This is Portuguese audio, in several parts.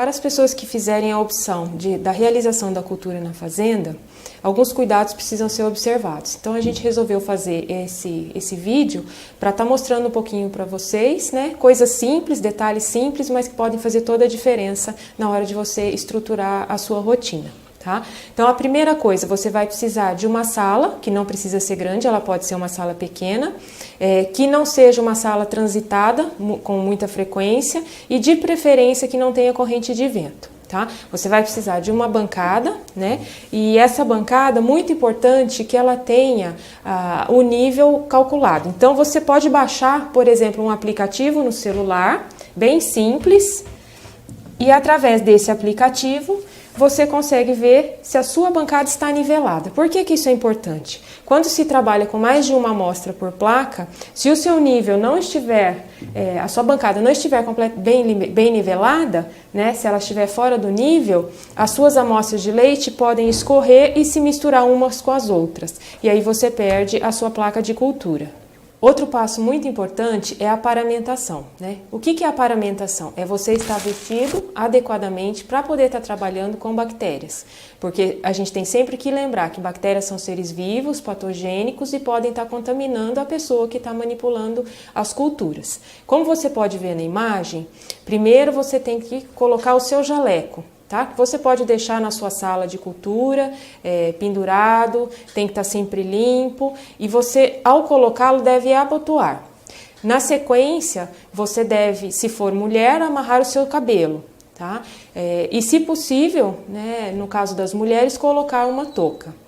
Para as pessoas que fizerem a opção da realização da cultura na fazenda, alguns cuidados precisam ser observados. Então a gente resolveu fazer esse vídeo para estar mostrando um pouquinho para vocês, né? Coisas simples, detalhes simples, mas que podem fazer toda a diferença na hora de você estruturar a sua rotina. Tá? Então a primeira coisa, você vai precisar de uma sala, que não precisa ser grande, ela pode ser uma sala pequena, que não seja uma sala transitada com muita frequência e de preferência que não tenha corrente de vento. Tá? Você vai precisar de uma bancada, né? E essa bancada, muito importante que ela tenha o nível calculado. Então você pode baixar, por exemplo, um aplicativo no celular, bem simples, e através desse aplicativo você consegue ver se a sua bancada está nivelada. Por que isso é importante? Quando se trabalha com mais de uma amostra por placa, se o seu nível não estiver, a sua bancada não estiver bem nivelada, né, se ela estiver fora do nível, as suas amostras de leite podem escorrer e se misturar umas com as outras. E aí você perde a sua placa de cultura. Outro passo muito importante é a paramentação, né? O que é a paramentação? É você estar vestido adequadamente para poder estar trabalhando com bactérias. Porque a gente tem sempre que lembrar que bactérias são seres vivos, patogênicos e podem estar contaminando a pessoa que está manipulando as culturas. Como você pode ver na imagem, primeiro você tem que colocar o seu jaleco. Tá? Você pode deixar na sua sala de cultura, pendurado, tem que estar sempre limpo e você, ao colocá-lo, deve abotoar. Na sequência, você deve, se for mulher, amarrar o seu cabelo. Tá? E, se possível, né, no caso das mulheres, colocar uma touca.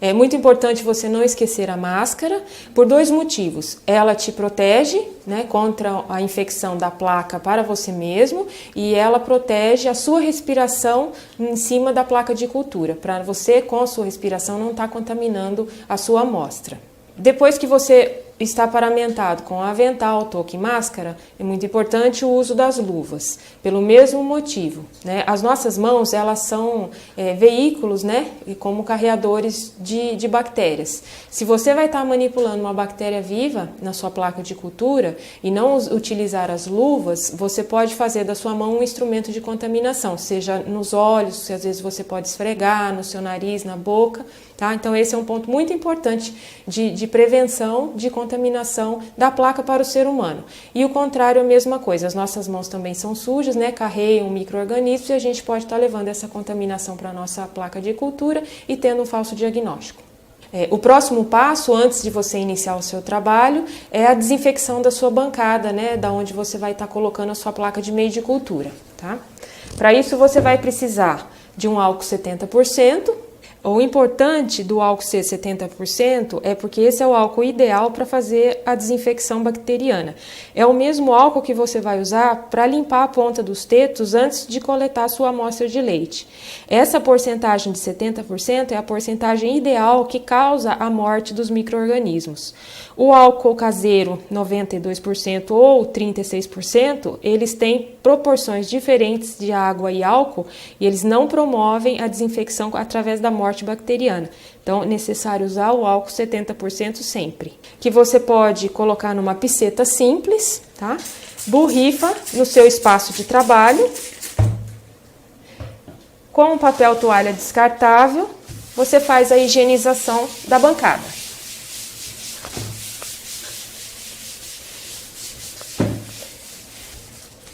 É muito importante você não esquecer a máscara, por dois motivos. Ela te protege, né, contra a infecção da placa para você mesmo e ela protege a sua respiração em cima da placa de cultura, para você, com a sua respiração, não estar contaminando a sua amostra. Depois que você está paramentado com avental, touca e máscara, é muito importante o uso das luvas, pelo mesmo motivo, né? As nossas mãos, elas são veículos, né? Como carreadores de bactérias. Se você vai estar manipulando uma bactéria viva na sua placa de cultura e não utilizar as luvas, você pode fazer da sua mão um instrumento de contaminação, seja nos olhos, às vezes você pode esfregar, no seu nariz, na boca, tá? Então esse é um ponto muito importante de prevenção de contaminação da placa para o ser humano. E o contrário é a mesma coisa, as nossas mãos também são sujas, né? Carregam micro-organismos e a gente pode estar levando essa contaminação para a nossa placa de cultura e tendo um falso diagnóstico. O próximo passo, antes de você iniciar o seu trabalho, é a desinfecção da sua bancada, né? Da onde você vai estar colocando a sua placa de meio de cultura, tá? Para isso você vai precisar de um álcool 70%. O importante do álcool ser 70% é porque esse é o álcool ideal para fazer a desinfecção bacteriana. É o mesmo álcool que você vai usar para limpar a ponta dos tetos antes de coletar a sua amostra de leite. Essa porcentagem de 70% é a porcentagem ideal que causa a morte dos micro-organismos. O álcool caseiro, 92% ou 36%, eles têm proporções diferentes de água e álcool e eles não promovem a desinfecção através da morte bacteriana. Então, é necessário usar o álcool 70% sempre. Que você pode colocar numa piceta simples, tá? Borrifa no seu espaço de trabalho. Com um papel toalha descartável, você faz a higienização da bancada.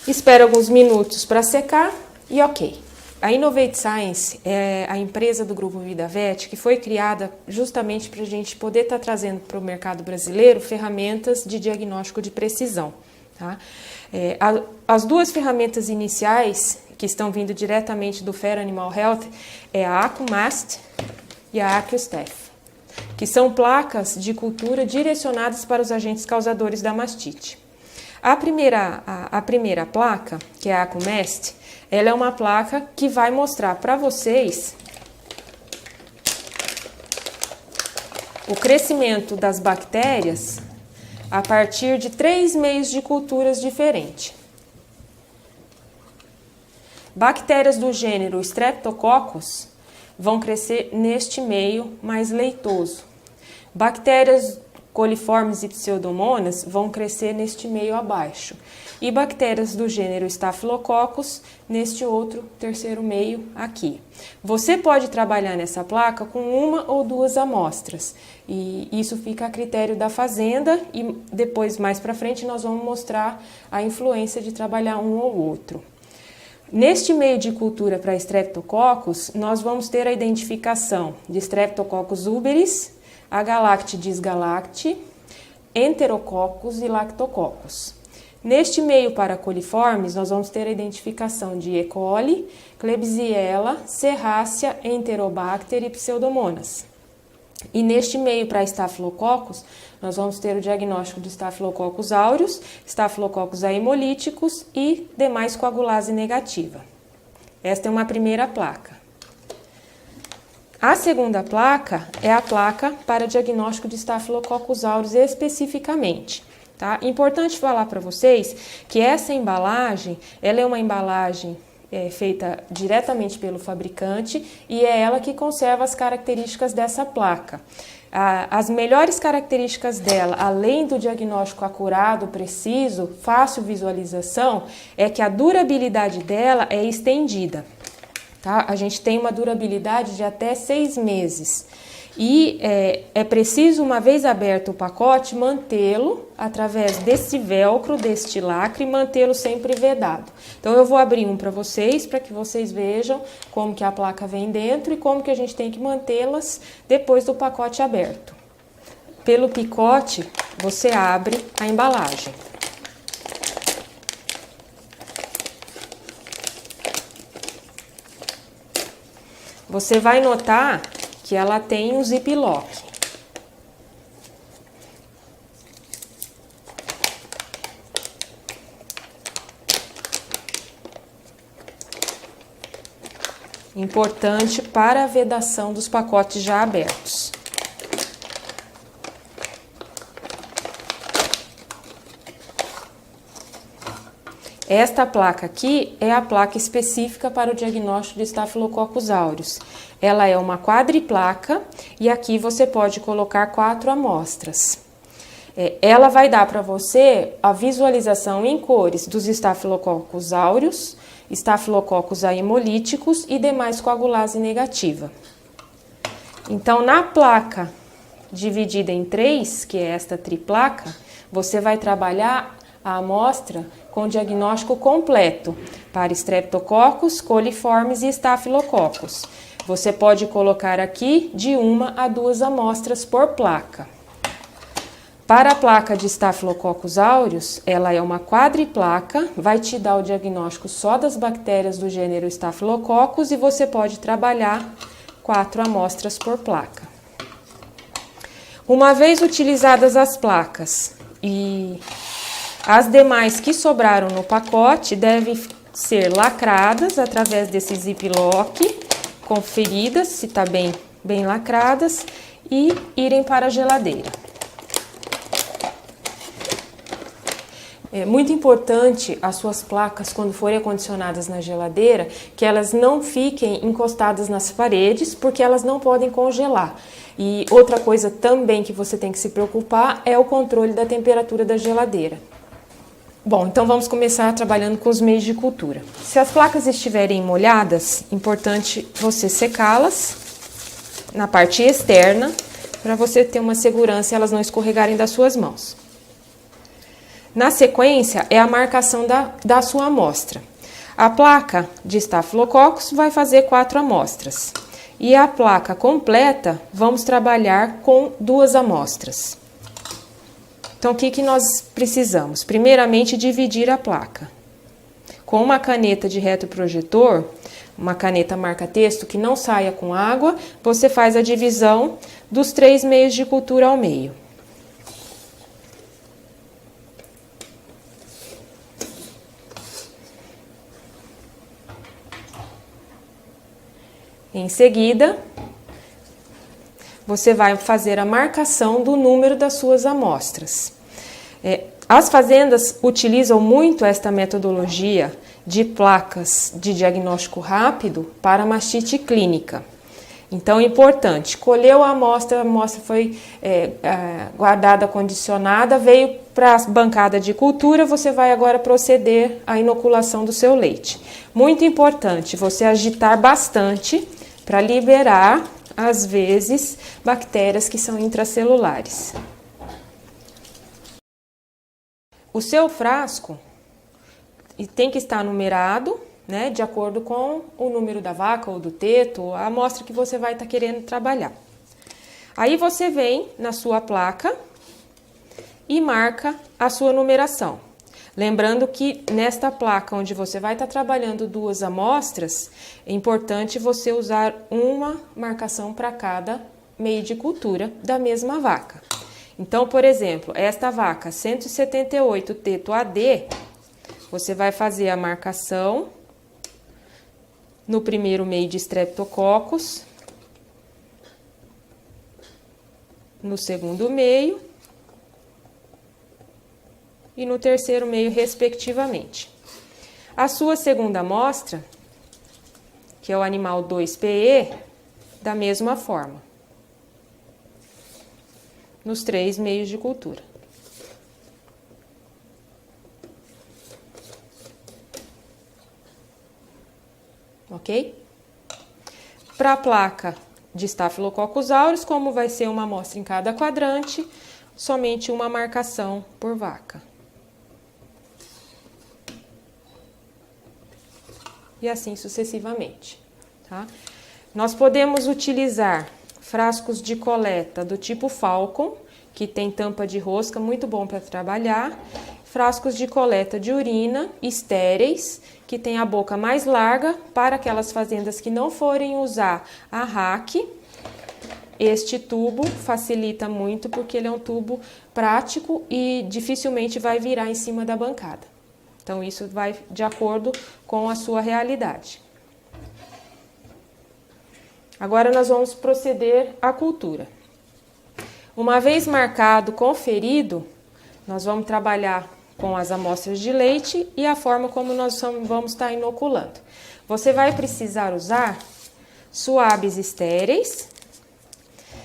Espera alguns minutos para secar e ok. A Innovate Science é a empresa do Grupo VidaVet que foi criada justamente para a gente poder estar trazendo para o mercado brasileiro ferramentas de diagnóstico de precisão. Tá? As duas ferramentas iniciais que estão vindo diretamente do Fair Animal Health é a AcuMast e a AcuStaff, que são placas de cultura direcionadas para os agentes causadores da mastite. A primeira placa, que é a AcuMast, ela é uma placa que vai mostrar para vocês o crescimento das bactérias a partir de 3 meios de culturas diferentes. Bactérias do gênero Streptococcus vão crescer neste meio mais leitoso. Bactérias coliformes e pseudomonas vão crescer neste meio abaixo. E bactérias do gênero Staphylococcus neste outro terceiro meio aqui. Você pode trabalhar nessa placa com uma ou duas amostras. E isso fica a critério da fazenda e depois, mais para frente, nós vamos mostrar a influência de trabalhar um ou outro. Neste meio de cultura para Streptococcus, nós vamos ter a identificação de Streptococcus uberis, Agalactides galacti, Enterococcus e Lactococcus. Neste meio para coliformes, nós vamos ter a identificação de E. coli, Klebsiella, Serrácea, Enterobacter e Pseudomonas. E neste meio para Staphylococcus, nós vamos ter o diagnóstico de Staphylococcus aureus, Staphylococcus haemolíticos e demais coagulase negativa. Esta é uma primeira placa. A segunda placa é a placa para diagnóstico de Staphylococcus aureus especificamente. Tá? Importante falar para vocês que essa embalagem, ela é uma embalagem feita diretamente pelo fabricante e é ela que conserva as características dessa placa. As melhores características dela, além do diagnóstico acurado, preciso, fácil visualização, é que a durabilidade dela é estendida. Tá? A gente tem uma durabilidade de até 6 meses. E é preciso, uma vez aberto o pacote, mantê-lo através desse velcro, deste lacre, mantê-lo sempre vedado. Então, eu vou abrir um para vocês vejam como que a placa vem dentro e como que a gente tem que mantê-las depois do pacote aberto. Pelo picote, você abre a embalagem. Você vai notar que ela tem um ziplock. Importante para a vedação dos pacotes já abertos. Esta placa aqui é a placa específica para o diagnóstico de Staphylococcus aureus. Ela é uma quadriplaca e aqui você pode colocar 4 amostras. Ela vai dar para você a visualização em cores dos Staphylococcus aureus, Staphylococcus haemolíticos e demais coagulase negativa. Então, na placa dividida em 3, que é esta triplaca, você vai trabalhar a amostra com diagnóstico completo para Streptococcus, coliformes e Staphylococcus. Você pode colocar aqui de 1 a 2 amostras por placa. Para a placa de Staphylococcus aureus, ela é uma quadriplaca, vai te dar o diagnóstico só das bactérias do gênero Staphylococcus e você pode trabalhar 4 amostras por placa. Uma vez utilizadas as placas e as demais que sobraram no pacote devem ser lacradas através desse ziplock, conferidas se está bem lacradas e irem para a geladeira. É muito importante as suas placas, quando forem acondicionadas na geladeira, que elas não fiquem encostadas nas paredes, porque elas não podem congelar. E outra coisa também que você tem que se preocupar é o controle da temperatura da geladeira. Bom, então vamos começar trabalhando com os meios de cultura. Se as placas estiverem molhadas, é importante você secá-las na parte externa, para você ter uma segurança e elas não escorregarem das suas mãos. Na sequência, é a marcação da sua amostra. A placa de Staphylococcus vai fazer 4 amostras. E a placa completa, vamos trabalhar com 2 amostras. Então, o que nós precisamos? Primeiramente, dividir a placa. Com uma caneta de retroprojetor, uma caneta marca-texto que não saia com água, você faz a divisão dos 3 meios de cultura ao meio. Em seguida, você vai fazer a marcação do número das suas amostras. As fazendas utilizam muito esta metodologia de placas de diagnóstico rápido para mastite clínica. Então, é importante, colheu a amostra foi guardada, condicionada, veio para a bancada de cultura, você vai agora proceder à inoculação do seu leite. Muito importante você agitar bastante para liberar, às vezes, bactérias que são intracelulares. O seu frasco tem que estar numerado, né, de acordo com o número da vaca ou do teto, a amostra que você vai estar querendo trabalhar. Aí você vem na sua placa e marca a sua numeração. Lembrando que nesta placa onde você vai estar trabalhando 2 amostras, é importante você usar uma marcação para cada meio de cultura da mesma vaca. Então, por exemplo, esta vaca 178 teto AD, você vai fazer a marcação no primeiro meio de Streptococcus, no segundo meio e no terceiro meio, respectivamente. A sua segunda amostra, que é o animal 2PE, da mesma forma, nos 3 meios de cultura. Ok? Para a placa de Staphylococcus aureus, como vai ser uma amostra em cada quadrante, somente uma marcação por vaca. E assim sucessivamente, tá? Nós podemos utilizar frascos de coleta do tipo Falcon, que tem tampa de rosca, muito bom para trabalhar. Frascos de coleta de urina estéreis, que tem a boca mais larga, para aquelas fazendas que não forem usar a RAC. Este tubo facilita muito, porque ele é um tubo prático e dificilmente vai virar em cima da bancada. Então, isso vai de acordo com a sua realidade. Agora, nós vamos proceder à cultura. Uma vez marcado, conferido, nós vamos trabalhar com as amostras de leite e a forma como nós vamos estar inoculando. Você vai precisar usar suaves estéreis